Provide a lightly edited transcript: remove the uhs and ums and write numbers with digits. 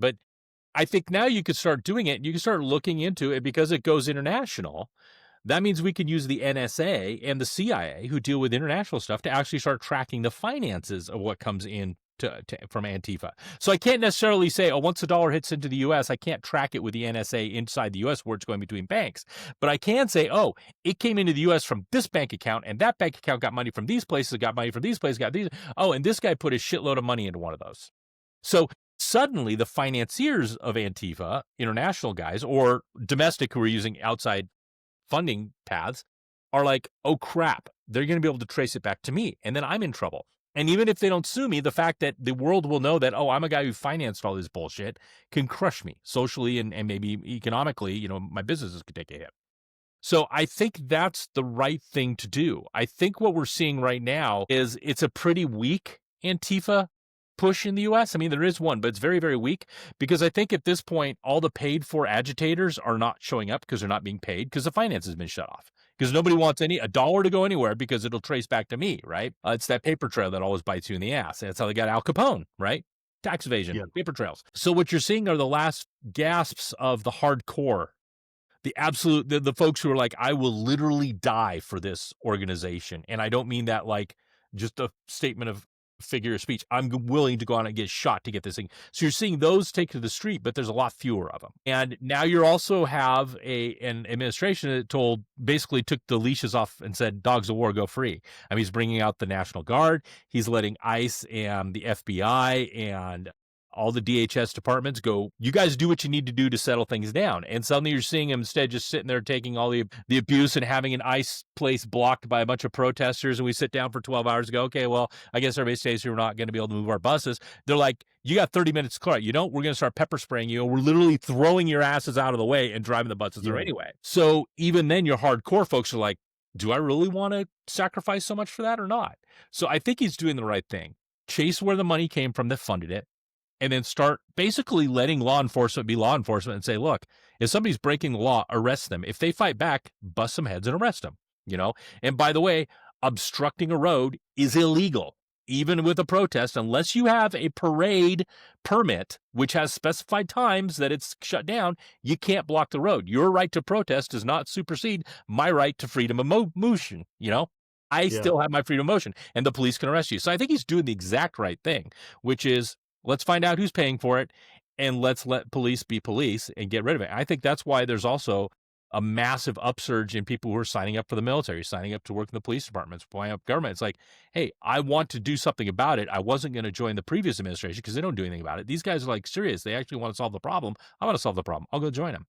But I think now you could start doing it. You can start looking into it because it goes international. That means we can use the NSA and the CIA, who deal with international stuff, to actually start tracking the finances of what comes in from Antifa. So I can't necessarily say, oh, once the dollar hits into the U.S., I can't track it with the NSA inside the U.S. where it's going between banks. But I can say, oh, it came into the U.S. from this bank account, and that bank account got money from these places, got money from these places, got these. Oh, and this guy put a shitload of money into one of those. So suddenly the financiers of Antifa, international guys, or domestic who are using outside funding paths, are like, oh crap, they're going to be able to trace it back to me. And then I'm in trouble. And even if they don't sue me, the fact that the world will know that, oh, I'm a guy who financed all this bullshit can crush me socially and maybe economically, my businesses could take a hit. So I think that's the right thing to do. I think what we're seeing right now is it's a pretty weak Antifa push in the US. I mean, there is one, but it's very, very weak, because I think at this point, all the paid for agitators are not showing up because they're not being paid, because the finance has been shut off, because nobody wants a dollar to go anywhere because it'll trace back to me, right? It's that paper trail that always bites you in the ass. That's how they got Al Capone, right? Tax evasion, paper trails. So what you're seeing are the last gasps of the hardcore, the folks who are like, I will literally die for this organization. And I don't mean that like just a statement of figure of speech. I'm willing to go on and get shot to get this thing. So you're seeing those take to the street, but there's a lot fewer of them. And now you also have an administration that basically took the leashes off and said, dogs of war, go free. I mean, he's bringing out the National Guard. He's letting ICE and the FBI and all the DHS departments go, you guys do what you need to do to settle things down. And suddenly you're seeing him instead just sitting there taking all the abuse and having an ICE place blocked by a bunch of protesters. And we sit down for 12 hours and go, okay, well, I guess everybody stays here. We're not going to be able to move our buses. They're like, you got 30 minutes to clear. We're going to start pepper spraying you. We're literally throwing your asses out of the way and driving the buses there anyway. So even then, your hardcore folks are like, do I really want to sacrifice so much for that or not? So I think he's doing the right thing. Chase where the money came from that funded it, and then start basically letting law enforcement be law enforcement and say, look, if somebody's breaking the law, arrest them. If they fight back, bust some heads and arrest them, And by the way, obstructing a road is illegal, even with a protest, unless you have a parade permit, which has specified times that it's shut down. You can't block the road. Your right to protest does not supersede my right to freedom of motion, I still have my freedom of motion, and the police can arrest you. So I think he's doing the exact right thing, which is, let's find out who's paying for it, and let's let police be police and get rid of it. I think that's why there's also a massive upsurge in people who are signing up for the military, signing up to work in the police departments, applying up government. It's like, hey, I want to do something about it. I wasn't going to join the previous administration because they don't do anything about it. These guys are like serious. They actually want to solve the problem. I want to solve the problem. I'll go join them.